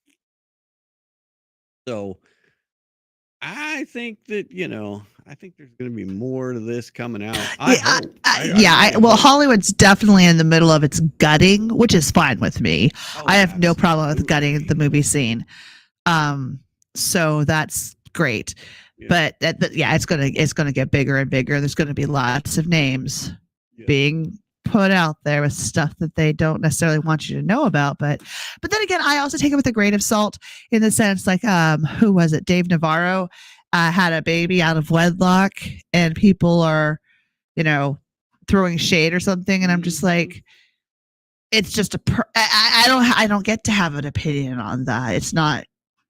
So I think that, I think there's going to be more to this coming out. Well, Hollywood's definitely in the middle of its gutting, which is fine with me. I have no problem with gutting the movie scene. So that's great. Yeah. But it's gonna get bigger and bigger. There's gonna be lots of names being put out there with stuff that they don't necessarily want you to know about. But then again, I also take it with a grain of salt in the sense, like, who was it? Dave Navarro had a baby out of wedlock, and people are, throwing shade or something, and I'm just like, it's just I don't get to have an opinion on that. It's not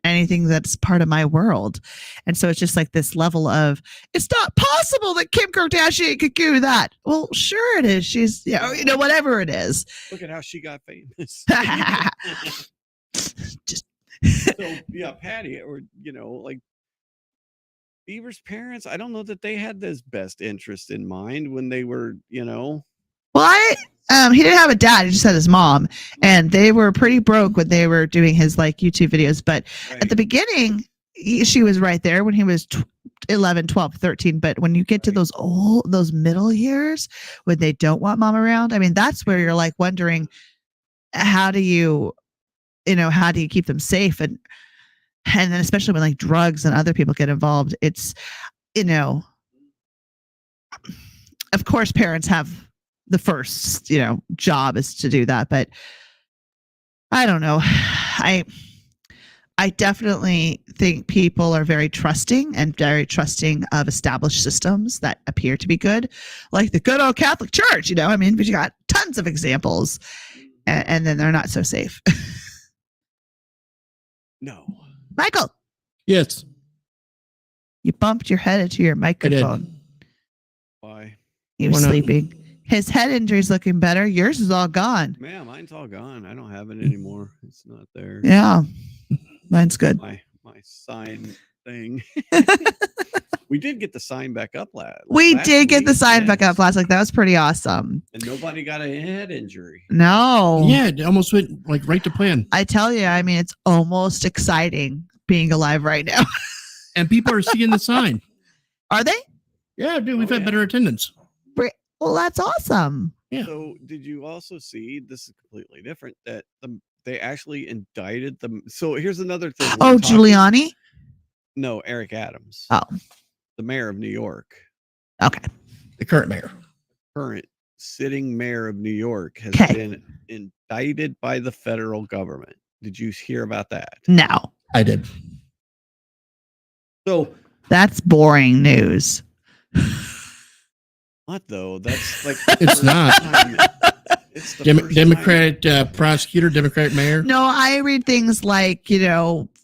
anything that's part of my world. And so it's just like this level of, it's not possible that Kim Kardashian could do that. Well, sure it is. She's, whatever it is. Look at how she got famous. Just So yeah, Patty, or like Beaver's parents, I don't know that they had this best interest in mind when they were, well, he didn't have a dad. He just had his mom, and they were pretty broke when they were doing his like YouTube videos. But at the beginning, she was right there when he was 11, 12, 13. But when you get to those middle years when they don't want mom around, I mean, that's where you're like wondering, how do you keep them safe? And then especially when like drugs and other people get involved, it's, of course parents have the first, job is to do that. But I don't know. I definitely think people are very trusting of established systems that appear to be good, like the good old Catholic Church, I mean, but you got tons of examples, and then they're not so safe. No. Michael. Yes. You bumped your head into your microphone. Why? He was sleeping. His head injury's looking better. Yours is all gone. Man, mine's all gone. I don't have it anymore. It's not there. Yeah. Mine's good. My sign thing. We did get the sign back up last. We did get the sign back up last week. That was pretty awesome. And nobody got a head injury. No. Yeah, it almost went like right to plan. I tell you, I mean, it's almost exciting being alive right now. And people are seeing the sign. Are they? Yeah, dude, we've had better attendance. Well, that's awesome. Yeah. So did you also see, this is completely different, that they actually indicted them? So here's another thing. Giuliani? No, Eric Adams. Oh. The mayor of New York. Okay. The current mayor. Current sitting mayor of New York has been indicted by the federal government. Did you hear about that? No. I did. So that's boring news. What though? That's like it's not. It's the Democratic prosecutor, Democratic mayor. No, I read things like,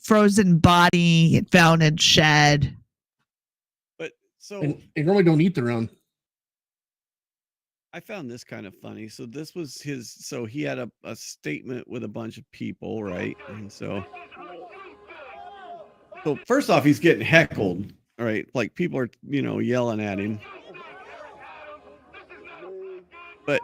frozen body found in shed. So And they normally don't eat their own. I found this kind of funny. So this was his. So he had a statement with a bunch of people, right? And so first off, he's getting heckled, right? Like people are, yelling at him. But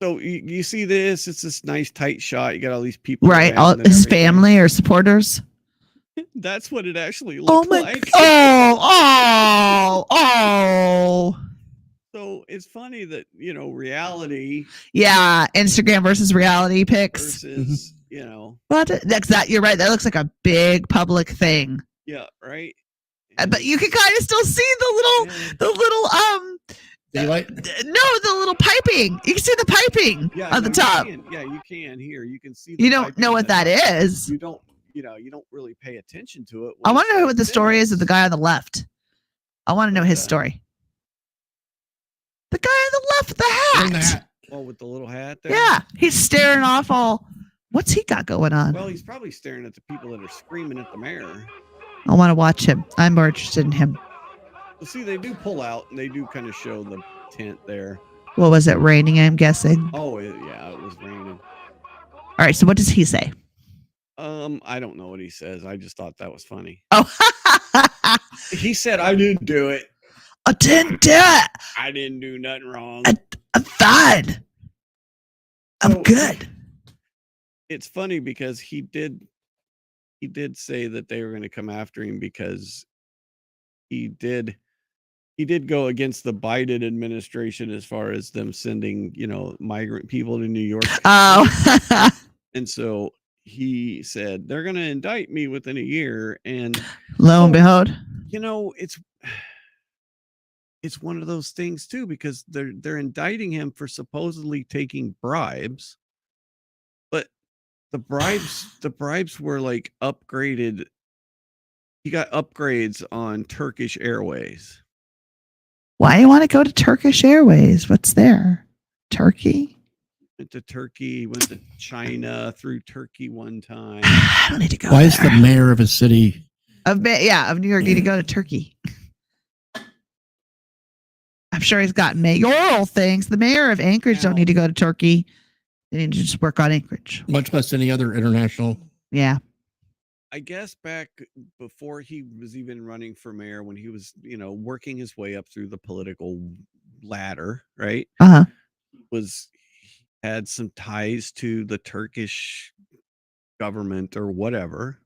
so you see this? It's this nice tight shot. You got all these people, Right. around All and his everything. family or supporters. That's what it actually Oh looked my! like. Oh! So it's funny that reality Yeah, Instagram versus reality pics. versus What? That's that. You're right. That looks like a big public thing. yeah, right. But you can kind of still see the little Daylight. the little piping. You can see the piping on the top. You can here. You can see. You don't know what that is. You don't. You don't really pay attention to it. I want to know what the story is of the guy on the left. I want to know his story. The guy on the left with Wearing the the hat. hat. Oh, with the little hat there. Yeah, he's staring off all. What's he got going on? Well, he's probably staring at the people that are screaming at the mayor. I want to watch him. I'm more interested in him. Well, see, they do pull out and they do kind of show the tent there. What was it? Raining, I'm guessing. Oh, yeah, it was raining. All right, so what does he say? I don't know what he says. I just thought that was funny. Oh, He said, "I didn't do it. I didn't do it. I didn't do nothing wrong." I'm fine. I'm So- good. It's funny because he did say that they were going to come after him because he did go against the Biden administration as far as them sending, migrant people to New York. Oh, And so he said they're going to indict me within a year. And lo and behold. It's one of those things too, because they're indicting him for supposedly taking bribes, but the bribes were like upgraded. He got upgrades on Turkish Airways. Why do you want to go to Turkish Airways? What's there? Turkey? Went to Turkey, went to China, through Turkey one time. I don't need to go Why there. is the mayor of a city? Of New York need to go to Turkey. I'm sure he's got mayoral things. The mayor of Anchorage don't need to go to Turkey. They need to just work on Anchorage. Much less any other international. Yeah. I guess back before he was even running for mayor, when he was, working his way up through the political ladder, right? Uh-huh. He had some ties to the Turkish government or whatever.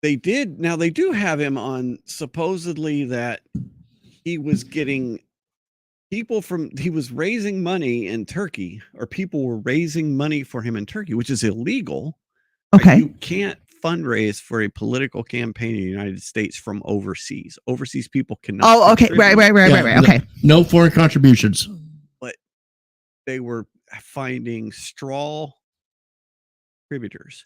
They do have him on supposedly that he was getting he was raising money in Turkey, or people were raising money for him in Turkey, which is illegal. Okay. Right? You can't fundraise for a political campaign in the United States from overseas. Overseas people cannot. Oh, okay. Right. Yeah, Okay. No foreign contributions. But they were finding straw contributors.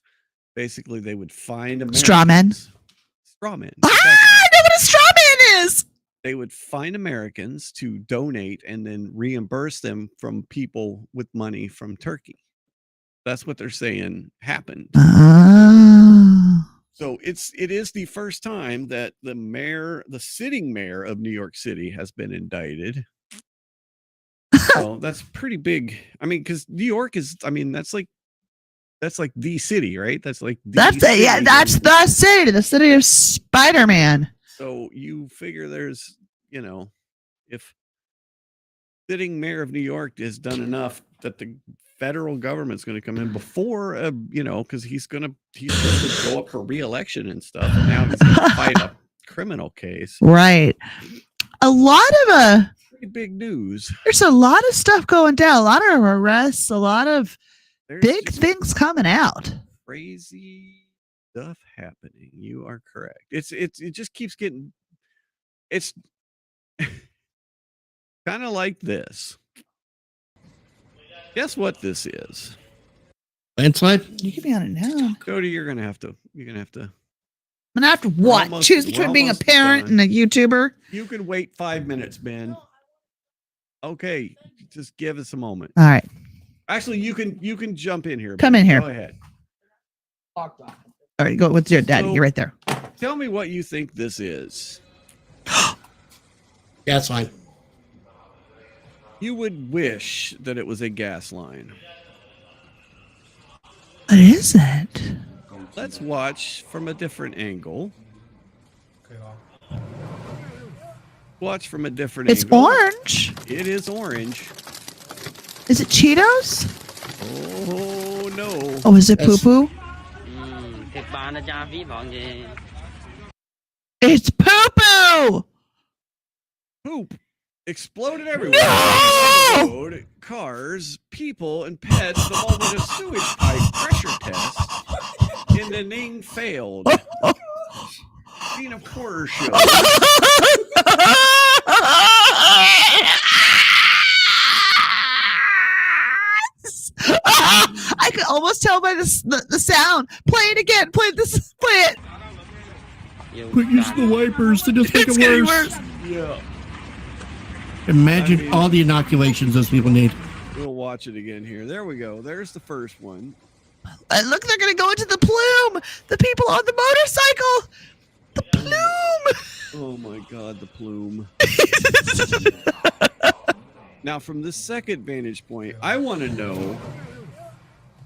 Basically, they would find Americans. Straw men. Ah, I know what a straw man is. They would find Americans to donate and then reimburse them from people with money from Turkey. That's what they're saying happened. So it is the first time that the sitting mayor of New York City has been indicted. So that's pretty big. I mean, because New York that's like the city, right? That's like That's the city of Spider-Man. So you figure there's, if sitting mayor of New York has done enough, that the federal government's going to come in before, because he's supposed to go up for re-election and stuff. And now he's going to fight a criminal case. Right. A lot of Pretty big news. there's a lot of stuff going down. A lot of arrests. A lot of There's big just things coming out. crazy stuff happening. You are correct. It just keeps getting. It's kind of like this. Guess what this is? Landslide? You can be on it now. Cody, you're gonna have to. I'm gonna have to what? almost- Choose we're between being a almost parent done. and a YouTuber. You can wait 5 minutes, Ben. Okay, just give us a moment. All right. Actually, you can jump in here. Come Ben. in here. Go ahead. All right. Go with your daddy. So- You're right there. Tell me what you think this is. Gas line. You would wish that it was a gas line. What is it? Let's watch from a different angle. Watch from a different It's angle. orange. It is orange. Is it Cheetos? Oh, no. Oh, is it poo That's- poo? It's poo poo. Poop exploded everywhere. No! Road, cars, people, and pets the moment a sewage pipe pressure test in the Ning failed. Scene of horror show. I could almost tell by the sound. Play it again. Play this. Play it. Quit using the wipers to just make It's it getting worse. worse. Yeah. Imagine I mean- all the inoculations those people need. We'll watch it again here. There we go. There's the first one. Look, they're gonna go into the plume. The people on the motorcycle. The plume. Oh my God, the plume. Now, from the second vantage point, I want to know.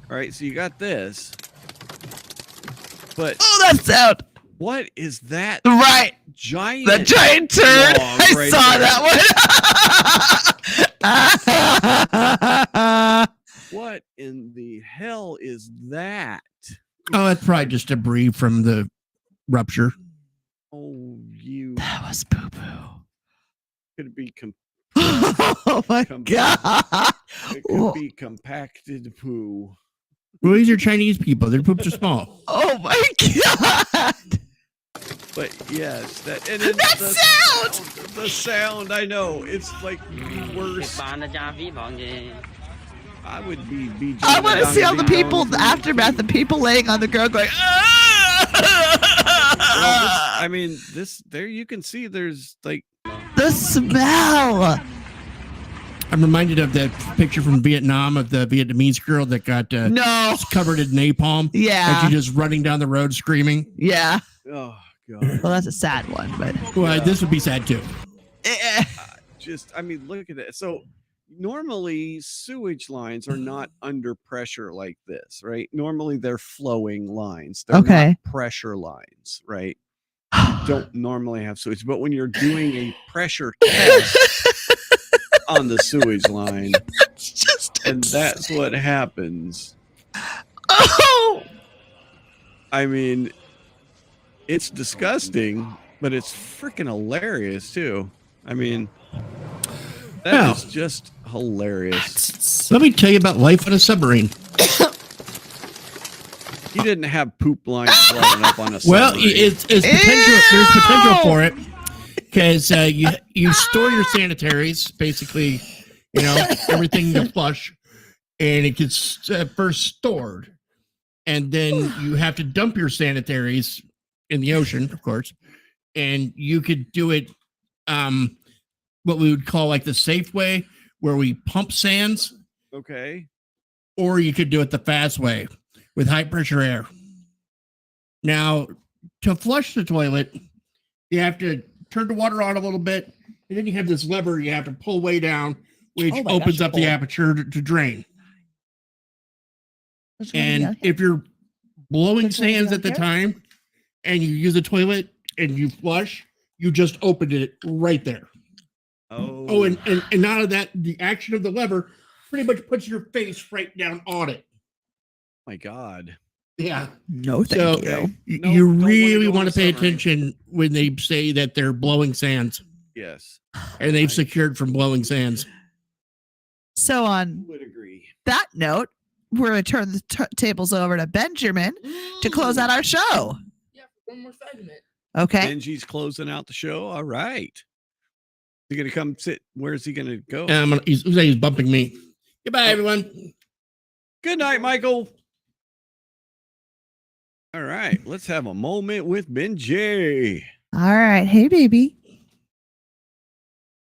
All right, so you got this, but Oh, that sound. what is that Right. giant? The giant turd. log I right saw there? that one. What in the hell is that? Oh, that's probably just debris from the rupture. Oh, you That was poo poo. could be Oh my god. it could be compacted poo. Well, these are Chinese people. Their poops are small. Oh my god. But yes, that and then That the sound! The sound, I know, it's like worse. I would be. I want to see all the people, the aftermath, the people laying on the ground going, I mean, there you can see there's like the smell. I'm reminded of that picture from Vietnam of the Vietnamese girl that got No. covered in napalm. Yeah. And she just running down the road screaming. Yeah. oh god. Well, that's a sad one, but Well, this would be sad too. Just I mean, look at that. So normally sewage lines are not under pressure like this, right? Normally they're flowing lines. They're Okay. not pressure lines, right? Don't normally have sewage, but when you're doing a pressure test on the sewage line, it's just and that's what happens. oh. I mean, it's disgusting, but it's freaking hilarious too. I mean, that is just hilarious. Let me tell you about life on a submarine. You didn't have poop lines running up on a Well, submarine. it's potential. There's potential for it because you store your sanitaries, basically, everything to flush, and it gets first stored, and then you have to dump your sanitaries in the ocean, of course, and you could do it, what we would call like the safe way, where we pump sands, Okay. or you could do it the fast way with high pressure air. Now, to flush the toilet, you have to turn the water on a little bit, and then you have this lever you have to pull way down, which Oh my opens gosh, up the cool. aperture to drain. Which one do you And have? if you're blowing Which one do you sands have at the here? time and you use the toilet and you flush, you just opened it right there. Oh, and out of that, the action of the lever pretty much puts your face right down on it. my God. Yeah. No, So thank you. No, you don't wanna really go on want a to pay submarine. attention when they say that they're blowing sands Yes. and they've I secured from blowing sands. So on would agree. that note, we're going to turn the tables over to Benjamin to close out our show. Yeah, one more segment. Okay. Benji's closing out the show. All right. He gonna come sit. Where's he gonna go? He's bumping me. Goodbye, everyone. Good night, Michael. All right, let's have a moment with Benji. All right. Hey, baby.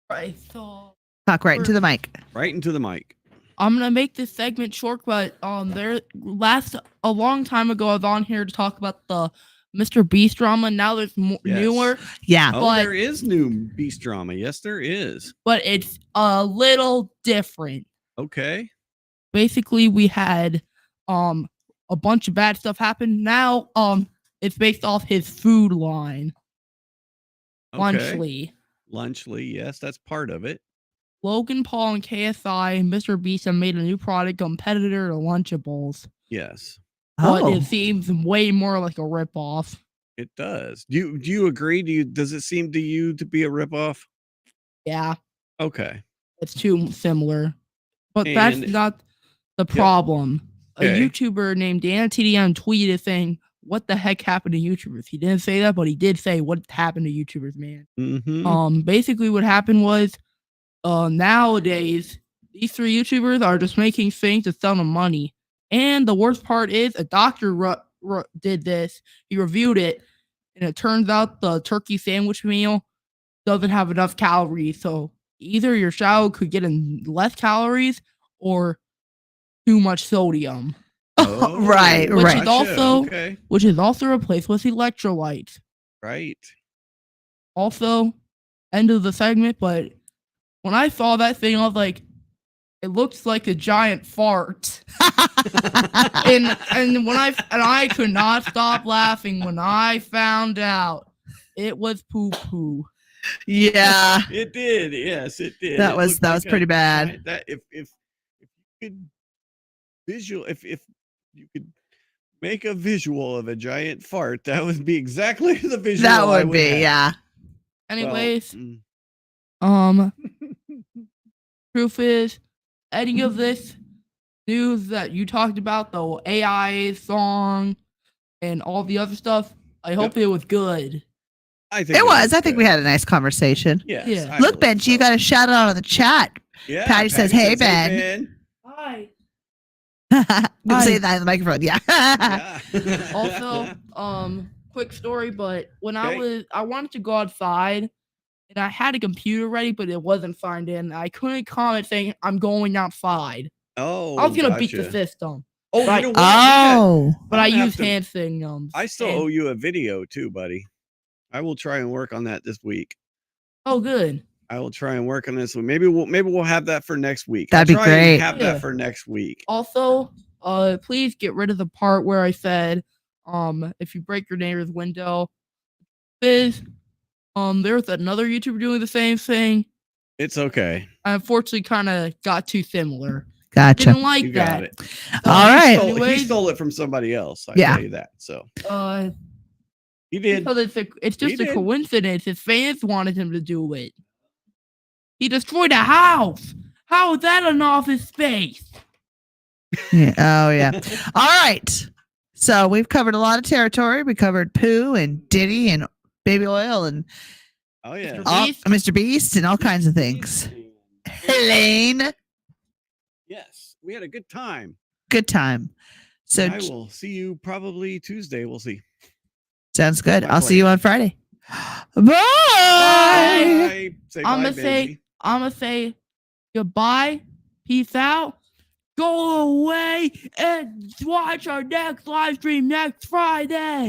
Right, so Talk right into the mic. Right into the mic. I'm gonna make this segment short, but a long time ago I was on here to talk about the Mr. Beast drama. Now there's Yes. newer, Yeah. Oh, But- there is new Beast drama. Yes, there is. but it's a little different. Okay. Basically, we had a bunch of bad stuff happen. Now it's based off his food line. Okay. Lunchly. Lunchly. Yes, that's part of it. Logan Paul and KSI and Mr. Beast have made a new product competitor to Lunchables. Yes, But Oh. it seems way more like a ripoff. it does. Do you agree? Does it seem to you to be a ripoff? Yeah, Okay. it's too similar. But that's And- not the problem. Okay. A YouTuber named Dan TDM tweeted saying, "What the heck happened to YouTubers?" He didn't say that, but he did say what happened to YouTubers, man. Mm-hmm. Basically what happened was nowadays these three YouTubers are just making things to sell them money. And the worst part is a doctor did this. He reviewed it, and it turns out the turkey sandwich meal doesn't have enough calories. So either your child could get in less calories or too much sodium, Right, Which is right. also- okay. which is also replaced with electrolytes. Right. Also, end of the segment, but when I saw that thing, I was like, it looks like a giant fart. and I could not stop laughing when I found out it was poo poo. Yeah. It did. Yes, it did. That It was- looked that like was pretty bad. giant- That if you could if you could make a visual of a giant fart, that would be exactly the visual. That I would be, have. yeah. Well, Anyways, mm, truth is, any of this news that you talked about, the AI song and all the other stuff, I hope it was good. I think It was. I think we good. had a nice conversation. Yes, Yeah. I Look, believe Ben, you so. got a shout out on the chat. Yeah, Patty says, "Hey, Ben." Hi. Don't say Hi. that in the microphone. Yeah. Yeah. Also, quick story, but when Okay. I wanted to go outside and I had a computer ready, but it wasn't signed in. I couldn't comment saying I'm going outside. Oh, I was gonna beat the gotcha. system, Oh, Right. you know what? Yeah. Oh. but I'm I gonna have used to- hand signals. I still and- owe you a video too, buddy. I will try and work on that this week. Oh, good. I will try and work on this one. Maybe we'll have that for next week. That'd be I'll try and great. have Yeah. that for next week. Also, please get rid of the part where I said, if you break your neighbor's window, there's another YouTuber doing the same thing. It's okay. I unfortunately kind of got too similar. Gotcha. Didn't like You got that. it. All He right. stole- he Anyways- stole it from somebody else. I Yeah. tell you that. So he did. Because it's just a did. coincidence. His fans wanted him to do it. He destroyed a house. How is that an office space? Yeah. Oh, yeah. All right. So we've covered a lot of territory. We covered poo and Diddy and baby oil and Oh yeah. Mr. Beast. Mr. Beast and all kinds of things. Helene, Yes, we had a good time. good time. So I will see you probably Tuesday. We'll see. sounds good. my I'll see you on Friday. Bye. Bye. Say bye, I'ma baby. say goodbye. Peace out. Go away and watch our next live stream next Friday.